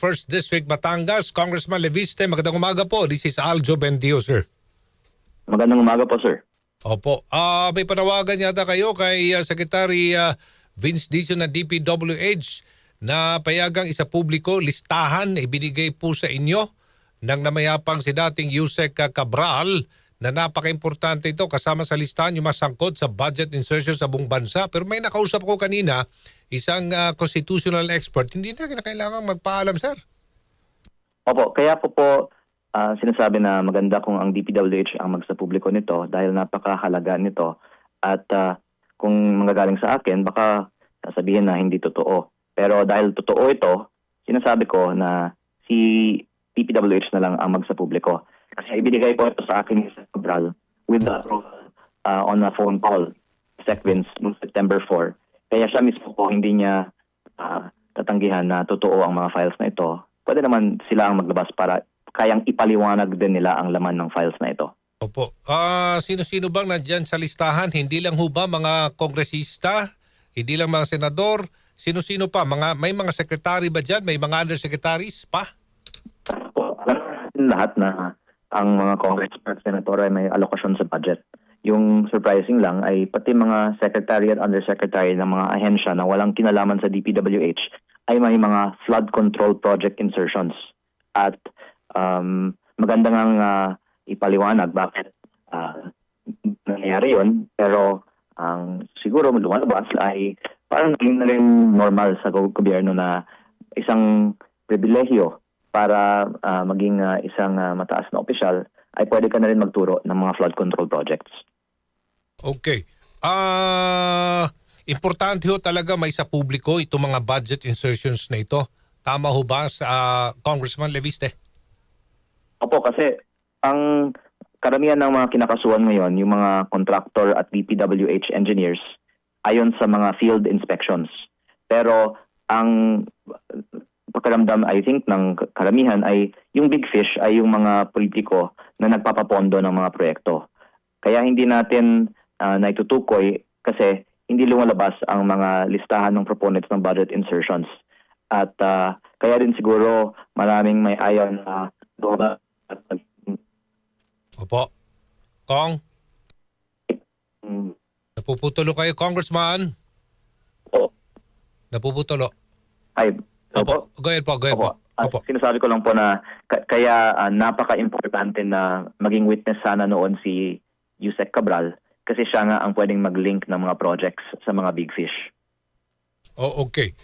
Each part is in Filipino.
1st District, Batangas. Congressman Leviste, magandang umaga po. This is Aljo Bendio, sir. Magandang umaga po, sir. Opo. May panawagan yata kayo kay Secretary Vince Dizon ng DPWH na payagang isa publiko, listahan, ibinigay po sa inyo ng namayapang si dating Yusek Cabral na napaka-importante ito kasama sa listahan yung masangkot sa budget insertion sa buong bansa. Pero may nakausap ko kanina, isang constitutional expert, hindi na kailangan magpaalam, sir. Opo, kaya po sinasabi na maganda kung ang DPWH ang magsapubliko nito dahil napakahalaga nito at kung manggagaling sa akin, baka sasabihin na hindi totoo. Pero dahil totoo ito, sinasabi ko na si DPWH na lang ang magsapubliko. Kasi ibinigay po ito sa akin ni Sec Cabral with the approval on a phone call, Sec Vince, noong September 4. Kaya siya mismo po hindi niya tatanggihan na totoo ang mga files na ito. Pwede naman sila ang maglabas para kayang ipaliwanag din nila ang laman ng files na ito. Opo. Sino-sino bang nandyan sa listahan? Hindi lang ho ba mga kongresista? Hindi lang mga senador? Sino-sino pa? May mga secretary ba dyan? May mga undersecretaries pa? Po, alam natin lahat na ang mga congressmen at senator ay may alokasyon sa budget. Yung surprising lang ay pati mga secretary at undersecretary ng mga ahensya na walang kinalaman sa DPWH ay may mga flood control project insertions. At maganda ngang ipaliwanag bakit nangyayari yun. Pero ang siguro lumalabas ay parang naging na rin normal sa gobyerno na isang pribilehyo para maging isang mataas na opisyal ay pwede ka na rin magturo ng mga flood control projects. Okay. Importante ho talaga may sa publiko itong mga budget insertions na ito. Tama ho ba sa Congressman Leviste? Opo, kasi ang karamihan ng mga kinakasuhan ngayon, yung mga contractor at DPWH engineers, ayon sa mga field inspections. Pero ang pakiramdam, I think, ng karamihan ay yung big fish ay yung mga politiko na nagpapapondo ng mga proyekto. Kaya hindi natin naitutukoy kasi hindi lumalabas ang mga listahan ng proponents ng budget insertions. At kaya din siguro maraming may ayaw na lumabas. Opo. Kong? Napuputulo kayo, Congressman? Opo. Napuputulo. Ay, Opo. Go ahead po. Opo. Sinasabi ko lang po na kaya napaka-importante na maging witness sana noon si Yusek Cabral kasi siya nga ang pwedeng mag-link ng mga projects sa mga big fish. Oh, okay.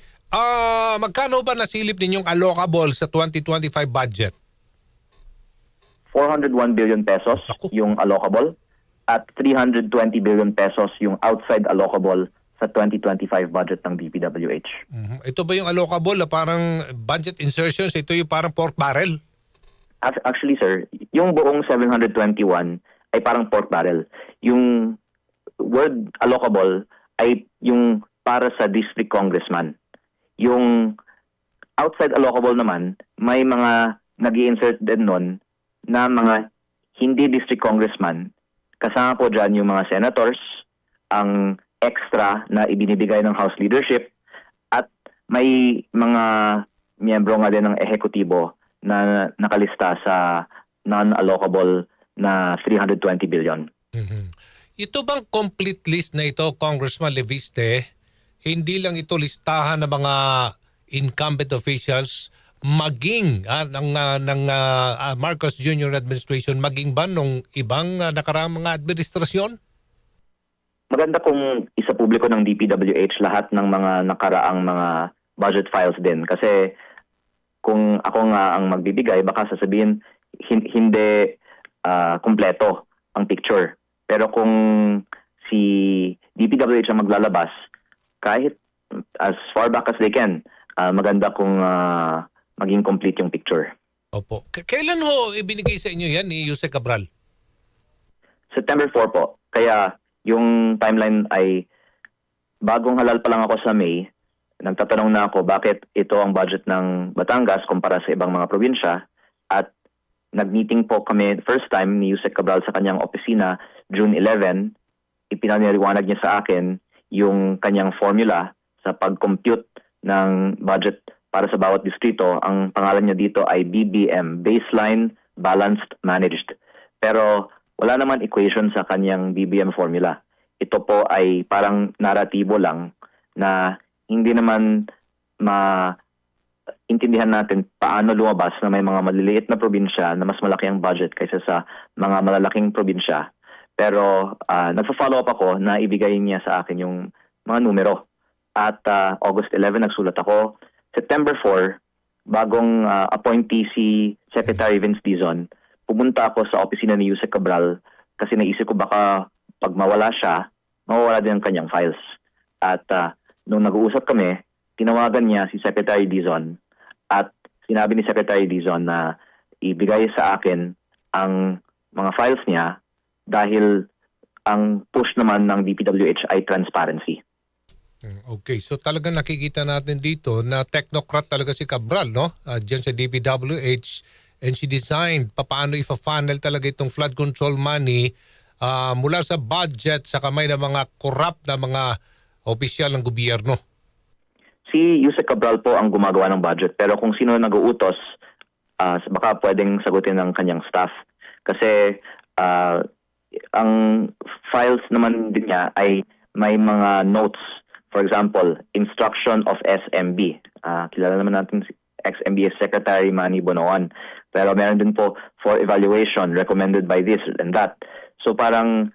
Magkano ba nasilip ninyong allocable sa 2025 budget? 401 billion pesos yung allocable at 320 billion pesos yung outside allocable sa 2025 budget ng DPWH. Ito ba yung allocable na parang budget insertions? Ito yung parang pork barrel? Actually, sir, yung buong 721 ay parang pork barrel. Yung word allocable ay yung para sa district congressman. Yung outside allocable naman, may mga nag-i-insert din nun na mga hindi district congressman. Kasama po dyan yung mga senators, ang extra na ibinibigay ng House leadership, at may mga miyembro nga din ng ehekutibo na nakalista sa non-allocable na 320 billion. Ito bang complete list na ito, Congressman Leviste, hindi lang ito listahan ng mga incumbent officials, maging ng Marcos Jr. administration, maging ba nung ibang nakaraang mga administrasyon? Maganda kung isa publiko ng DPWH lahat ng mga nakaraang mga budget files din. Kasi kung ako nga ang magbibigay, baka sasabihin hindi kumpleto ang picture. Pero kung si DPWH ang maglalabas, kahit as far back as they can, maganda kung maging complete yung picture. Opo. Kailan ho ibinigay sa inyo yan ni Yusek Cabral? September 4 po. Kaya yung timeline ay bagong halal pa lang ako sa May, nagtatanong na ako bakit ito ang budget ng Batangas kumpara sa ibang mga probinsya, at nag-meeting po kami first time ni Yusek Cabral sa kanyang opisina June 11. Ipinaniliwanag niya sa akin yung kanyang formula sa pag-compute ng budget para sa bawat distrito. Ang pangalan niya dito ay BBM, Baseline Balanced Managed. Pero wala naman equation sa kanyang BBM formula. Ito po ay parang naratibo lang na hindi naman intindihan natin paano lumabas na may mga maliliit na probinsya na mas malaki ang budget kaysa sa mga malalaking probinsya. Pero nagpa-follow up ako na ibigay niya sa akin yung mga numero. At August 11, nagsulat ako. September 4, bagong appointee si Secretary Vince Dizon, pumunta ako sa opisina ni Yusek Cabral kasi naisip ko baka pag mawala siya, mawawala din ang kanyang files. At nung nag-uusap kami, tinawagan niya si Secretary Dizon at sinabi ni Secretary Dizon na ibigay sa akin ang mga files niya dahil ang push naman ng DPWH ay transparency. Okay, so talagang nakikita natin dito na technocrat talaga si Cabral, no? Diyan sa DPWH, and she designed paano ifa-funnel talaga itong flood control money mula sa budget sa kamay ng mga corrupt na mga opisyal ng gobyerno. Si Yusek Cabral po ang gumagawa ng budget, pero kung sino nag-uutos, baka pwedeng sagutin ng kanyang staff. Kasi ang files naman din niya ay may mga notes. For example, instruction of SMB. Kilala naman natin si ex-MBS Secretary Manny Bonoan. Pero meron din po for evaluation recommended by this and that. So parang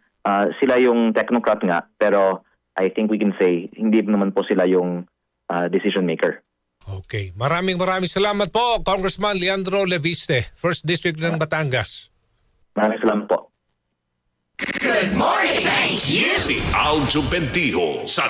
sila yung technocrat nga, pero I think we can say hindi naman po sila yung decision maker. Okay, maraming salamat po, Congressman Leandro Leviste, 1st District ng Batangas. Maraming salamat po. Good morning. Thank you. Si Aljo Bendijo sa